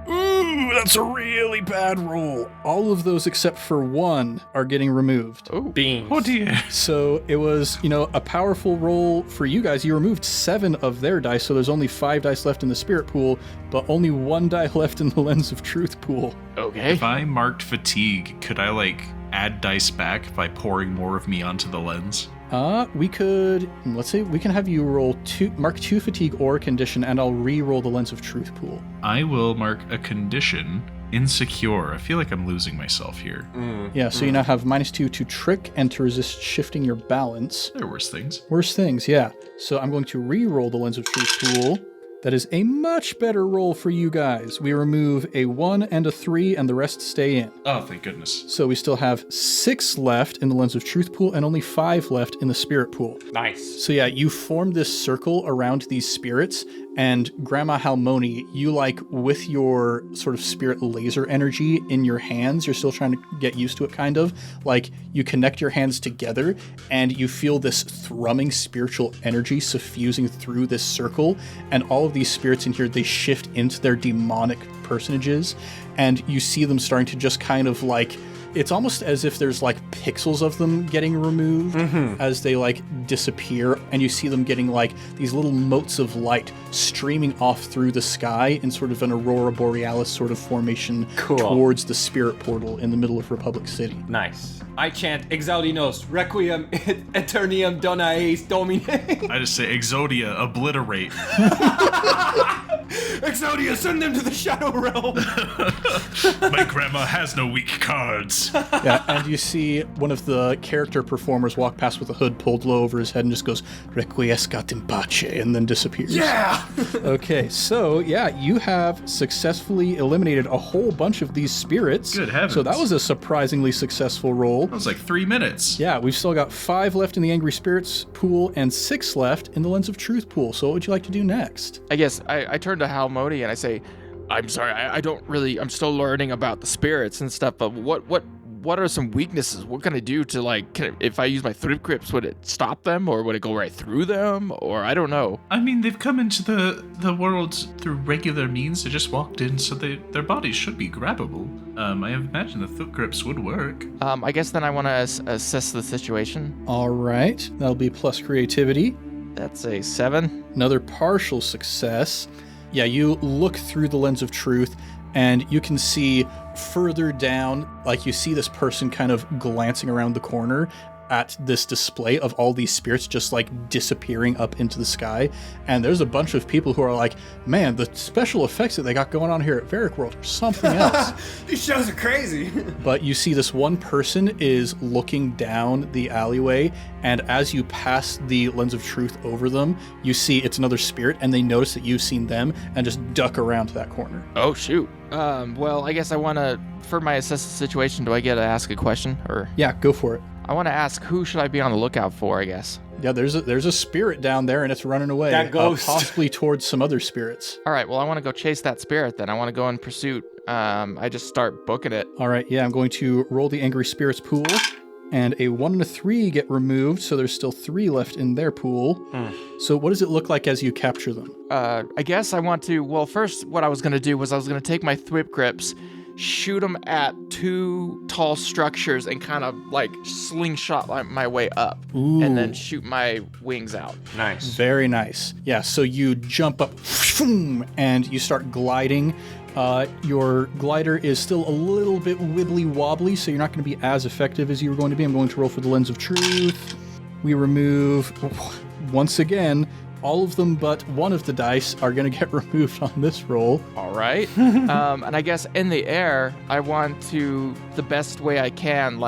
Ooh, that's a really bad roll. All of those except for 1 are getting removed. Oh, Beans. Oh dear. So it was, a powerful roll for you guys. You removed 7 of their dice, so there's only 5 dice left in the spirit pool, but only 1 die left in the Lens of Truth pool. okay. If I marked fatigue, could I add dice back by pouring more of me onto the lens? We could, let's say, we can have you mark 2 fatigue or a condition, and I'll re-roll the Lens of Truth pool. I will mark a condition Insecure. I feel like I'm losing myself here. Yeah, so you now have -2 to trick and to resist shifting your balance. There are worse things. Worse things, yeah. So I'm going to re-roll the Lens of Truth pool. That is a much better roll for you guys. We remove a 1 and a 3, and the rest stay in. Oh, thank goodness. So we still have 6 left in the Lens of Truth pool and only 5 left in the Spirit pool. Nice. So yeah, you form this circle around these spirits, and Grandma Halmeoni, you with your sort of spirit laser energy in your hands, you're still trying to get used to it kind of, you connect your hands together and you feel this thrumming spiritual energy suffusing through this circle, and all of these spirits in here, they shift into their demonic personages, and you see them starting to just kind of it's almost as if there's pixels of them getting removed as they disappear, and you see them getting these little motes of light streaming off through the sky in sort of an aurora borealis sort of formation towards the spirit portal in the middle of Republic City. Nice. I chant Exaudinos, Requiem Eternium Dona Eis Domine. I just say Exodia, obliterate. Exodia, send them to the Shadow Realm. My grandma has no weak cards. Yeah, and you see one of the character performers walk past with a hood pulled low over his head and just goes, Requiescat in pace, and then disappears. Yeah! Okay, so yeah, you have successfully eliminated a whole bunch of these spirits. Good heavens. So that was a surprisingly successful roll. That was 3 minutes. Yeah, we've still got 5 left in the Angry Spirits pool and 6 left in the Lens of Truth pool. So what would you like to do next? I guess I turn to Halmeoni and I say, I'm sorry, I'm still learning about the spirits and stuff, but what are some weaknesses? What can I do to if I use my thrift grips, would it stop them, or would it go right through them, or I don't know? I mean, they've come into the world through regular means. They just walked in, so their bodies should be grabbable. I imagine the thrift grips would work. I guess then I want to assess the situation. All right, that'll be plus creativity. That's a 7. Another partial success. Yeah, you look through the Lens of Truth, and you can see further down, you see this person kind of glancing around the corner at this display of all these spirits just disappearing up into the sky. And there's a bunch of people who are man, the special effects that they got going on here at Varrick World are something else. These shows are crazy. But you see this one person is looking down the alleyway, and as you pass the Lens of Truth over them, you see it's another spirit, and they notice that you've seen them and just duck around to that corner. Oh, shoot. Well, I guess I want to, for my assess the situation, do I get to ask a question, or? Yeah, go for it. I want to ask, who should I be on the lookout for, I guess? Yeah, there's a spirit down there, and it's running away. That ghost. Possibly towards some other spirits. All right, well, I want to go chase that spirit then. I want to go in pursuit. I just start booking it. All right, yeah, I'm going to roll the Angry Spirits pool, and a 1 and a 3 get removed, so there's still 3 left in their pool. So what does it look like as you capture them? I guess I want to, well, first what I was going to do was I was going to take my thwip grips, shoot them at 2 tall structures, and kind of slingshot my way up. Ooh. And then shoot my wings out. Nice. Very nice. Yeah, so you jump up and you start gliding. Your glider is still a little bit wibbly wobbly, so you're not going to be as effective as you were going to be. I'm going to roll for the Lens of Truth. We remove, once again, all of them but one of the dice are going to get removed on this roll. All right. And I guess in the air, I want to, the best way I can,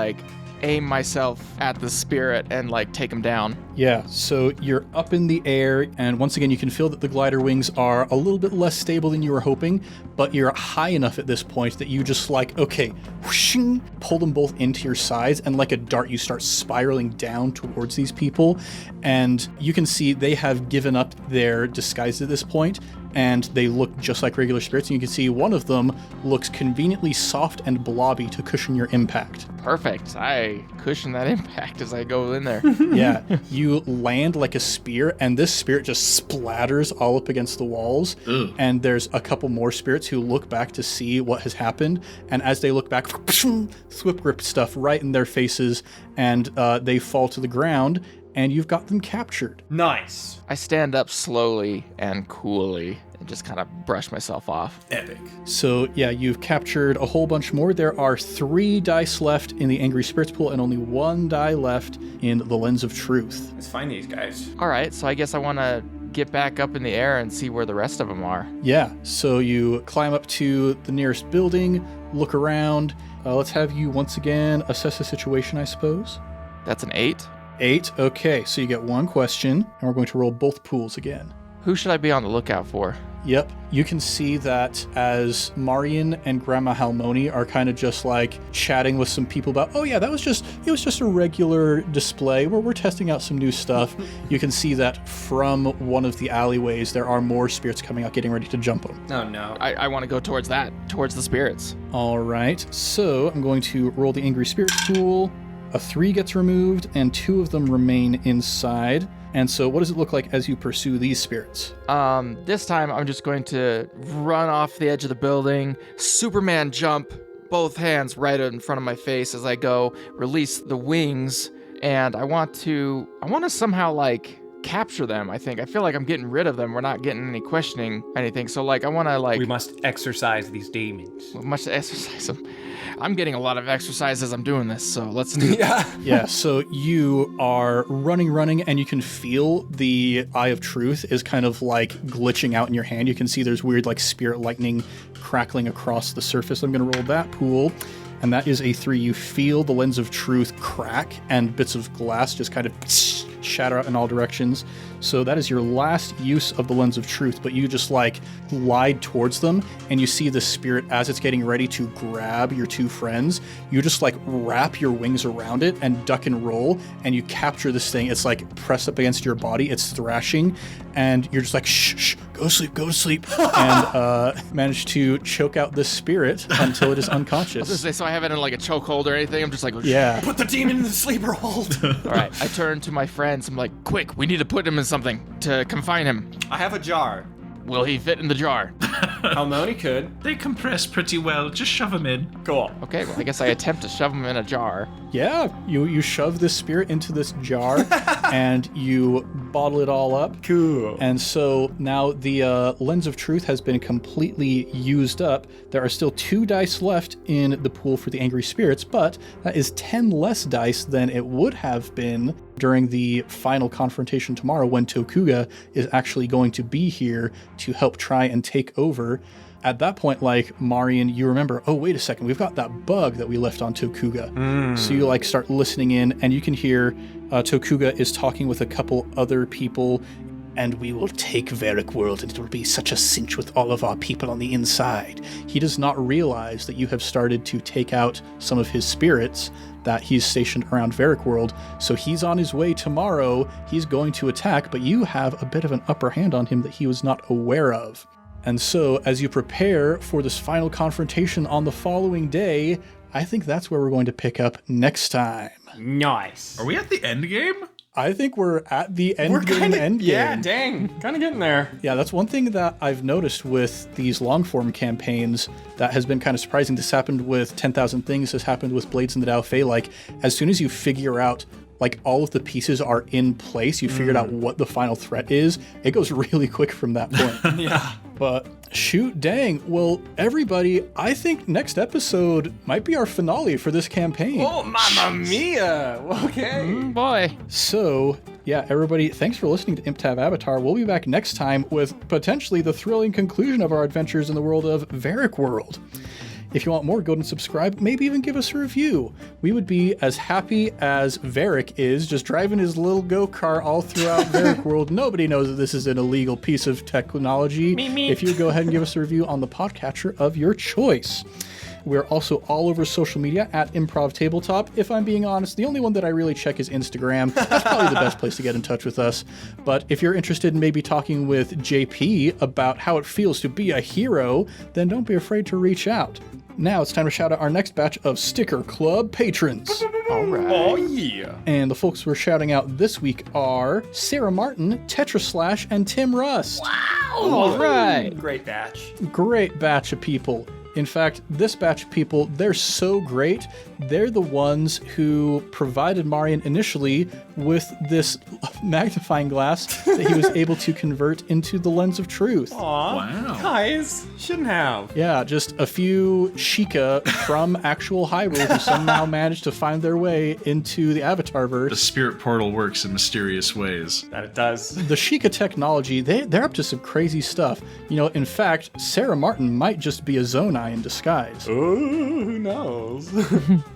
aim myself at the spirit and take him down. Yeah, so you're up in the air, and once again you can feel that the glider wings are a little bit less stable than you were hoping, but you're high enough at this point that you just okay, whooshing, pull them both into your sides, and like a dart you start spiraling down towards these people, and you can see they have given up their disguise at this point, and they look just like regular spirits, and you can see one of them looks conveniently soft and blobby to cushion your impact. Perfect. I cushion that impact as I go in there. Yeah, you land like a spear, and this spirit just splatters all up against the walls. Ugh. And there's a couple more spirits who look back to see what has happened, and as they look back, thwip grip stuff right in their faces, and they fall to the ground, and you've got them captured. Nice. I stand up slowly and coolly and just kind of brush myself off. Epic. So yeah, you've captured a whole bunch more. There are 3 dice left in the Angry Spirits pool and only 1 die left in the Lens of Truth. Let's find these guys. All right, so I guess I want to get back up in the air and see where the rest of them are. Yeah, so you climb up to the nearest building, look around. Let's have you once again assess the situation, I suppose. That's an 8. 8, okay, so you get one question, and we're going to roll both pools again. Who should I be on the lookout for? Yep, you can see that as Marion and Grandma Halmeoni are kind of just like chatting with some people about, oh yeah, it was just a regular display where we're testing out some new stuff. You can see that from one of the alleyways, there are more spirits coming out getting ready to jump them. Oh no. I want to go towards the spirits. All right, so I'm going to roll the Angry Spirits pool. A 3 gets removed, and 2 of them remain inside. And so what does it look like as you pursue these spirits? This time I'm just going to run off the edge of the building, Superman jump, both hands right in front of my face as I go, release the wings, and I want to somehow like capture them. I feel like I'm getting rid of them. We're not getting any questioning anything. So like I want to like We must exorcise these demons. we must exercise them. I'm getting a lot of exercise as I'm doing this, so let's do it. Yeah, so you are running, and you can feel the Eye of Truth is kind of like glitching out in your hand. You can see there's weird like spirit lightning crackling across the surface. I'm going to roll that pool, and that is a 3. You feel the Lens of Truth crack, and bits of glass just kind of shatter out in all directions. So that is your last use of the Lens of Truth, but you just like glide towards them, and you see the spirit as it's getting ready to grab your 2 friends. You just like wrap your wings around it and duck and roll, and you capture this thing. It's like pressed up against your body. It's thrashing, and you're just like, shh, go to sleep, and manage to choke out this spirit until it is unconscious. So I have it in like a chokehold or anything. I'm just like, Yeah. Put the demon in the sleeper hold. All right. I turn to my friends. I'm like, quick, we need to put him in something to confine him. I have a jar. Will he fit in the jar? Halmeoni could. They compress pretty well. Just shove them in. Cool. Okay, well, I guess I attempt to shove him in a jar. Yeah, you shove this spirit into this jar, and you bottle it all up. Cool. And so now the Lens of Truth has been completely used up. There are still 2 dice left in the pool for the Angry Spirits, but that is 10 less dice than it would have been during the final confrontation tomorrow when Tokuga is actually going to be here to help try and take over. At that point, like, Marion, you remember, oh, wait a second, we've got that bug that we left on Tokuga. So you, like, start listening in, and you can hear Tokuga is talking with a couple other people, and we will take Varrick World, and it will be such a cinch with all of our people on the inside. He does not realize that you have started to take out some of his spirits that he's stationed around Varrick World, so he's on his way tomorrow. He's going to attack, but you have a bit of an upper hand on him that he was not aware of. And so, as you prepare for this final confrontation on the following day, I think that's where we're going to pick up next time. Nice. Are we at the end game? I think we're at the end game. Yeah, dang. Kind of getting there. Yeah, that's one thing that I've noticed with these long-form campaigns that has been kind of surprising. This happened with 10,000 Things, this happened with Blades in the Dao Fei. Like, as soon as you figure out, like, all of the pieces are in place, you figured out what the final threat is, it goes really quick from that point. Yeah. But shoot, dang. Well, everybody, I think next episode might be our finale for this campaign. Oh, mamma mia. Okay. Boy. So, yeah, everybody, thanks for listening to ImpTab Avatar. We'll be back next time with potentially the thrilling conclusion of our adventures in the world of Varrick World. If you want more, go and subscribe, maybe even give us a review. We would be as happy as Varrick is, just driving his little go-kart all throughout Varrick World. Nobody knows that this is an illegal piece of technology. If you would go ahead and give us a review on the podcatcher of your choice. We're also all over social media at Improv Tabletop. If I'm being honest, the only one that I really check is Instagram. That's probably the best place to get in touch with us. But if you're interested in maybe talking with JP about how it feels to be a hero, then don't be afraid to reach out. Now it's time to shout out our next batch of Sticker Club patrons. All right. Oh, yeah. And the folks we're shouting out this week are Sarah Martin, Tetra Slash, and Tim Rust. All right. Great batch. Great batch of people. In fact, this batch of people, they're so great. They're the ones who provided Marion initially with this magnifying glass that he was able to convert into the lens of truth. Aw, Wow. guys, shouldn't have. Yeah, just a few Sheikah from actual Hyrule who somehow managed to find their way into the The Avatarverse. spirit portal works in mysterious ways. That it does. The Sheikah technology, they're up to some crazy stuff. You know, in fact, Sarah Martin might just be a Zonai in disguise. Ooh, who knows?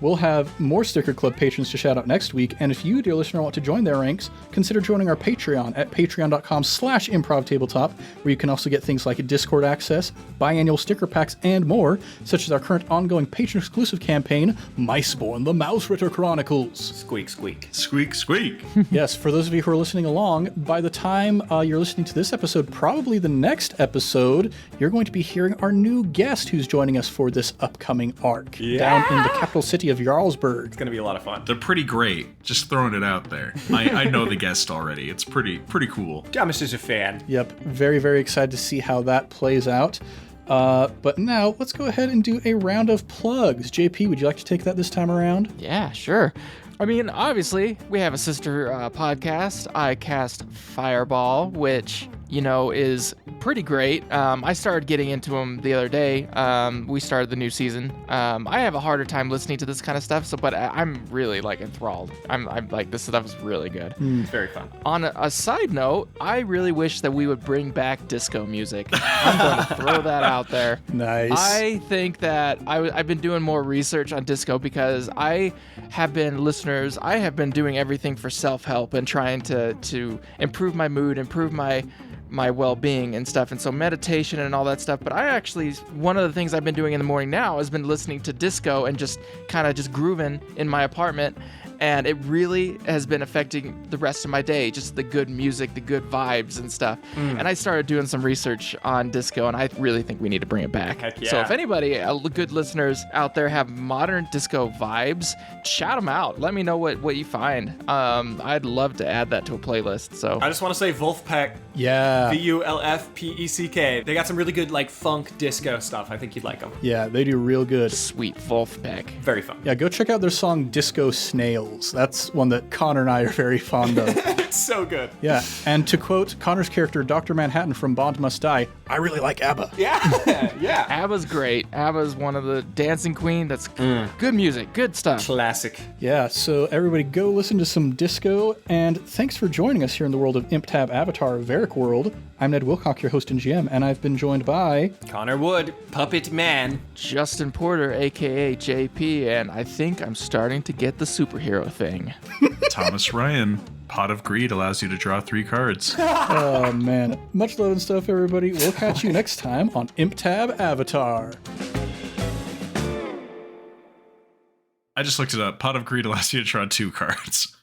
We'll have more Sticker Club patrons to shout out next week, and if you, dear listener, want to join their ranks, consider joining our Patreon at patreon.com/improvtabletop, where you can also get things like Discord access, biannual sticker packs, and more, such as our current ongoing patron-exclusive campaign, Miceborne, the Mouse Ritter Chronicles. Squeak, squeak. Squeak, squeak. Yes, for those of you who are listening along, by the time you're listening to this episode, probably the next episode, you're going to be hearing our new guest who's joining us for this upcoming arc down in the capital city of Jarlsberg. It's gonna be a lot of fun. They're pretty great. Just throwing it out there. I know the guest already. It's pretty cool. Thomas is a fan. Yep, very, very excited to see how that plays out. But now, let's go ahead and do a round of plugs. JP, would you like to take that this time around? Yeah, sure. I mean, obviously, we have a sister podcast. I cast Fireball, which, you know, is pretty great. I started getting into them the other day. We started the new season. I have a harder time listening to this kind of stuff, but I'm really, like, enthralled. I'm like, this stuff is really good. It's very fun. On a side note, I really wish that we would bring back disco music. I'm going to throw that out there. Nice. I think that I've been doing more research on disco because I have been doing everything for self-help and trying to improve my mood, improve my well-being and stuff, and so meditation and all that stuff. But one of the things I've been doing in the morning now has been listening to disco and just kind of just grooving in my apartment, and it really has been affecting the rest of my day, just the good music, the good vibes and stuff. And I started doing some research on disco, and I really think we need to bring it back. Heck yeah. So if anybody, good listeners out there, have modern disco vibes, shout them out. Let me know what you find. I'd love to add that to a playlist. So I just want to say Wolfpack, Yeah. Vulfpeck. They got some really good, like, funk disco stuff. I think you'd like them. Yeah, they do real good. sweet Wolfpack. Very fun. Yeah, go check out their song Disco Snails. That's one that Connor and I are very fond of. It's so good. Yeah, and to quote Connor's character, Dr. Manhattan from Bond Must Die, I really like ABBA. Yeah. Yeah. ABBA's great. ABBA's one of the dancing queen. That's good music, good stuff. Classic. Yeah, so everybody go listen to some disco, and thanks for joining us here in the world of Imp Tab Avatar Varrick World. I'm Ned Wilcock, your host and GM, and I've been joined by... Connor Wood, Puppet Man. Justin Porter, aka JP, and I think I'm starting to get the superhero thing. Thomas Ryan. Pot of Greed allows you to draw 3 cards. Oh, man. Much love and stuff, everybody. We'll catch you next time on Imp Tab Avatar. I just looked it up. Pot of Greed allows you to draw 2 cards.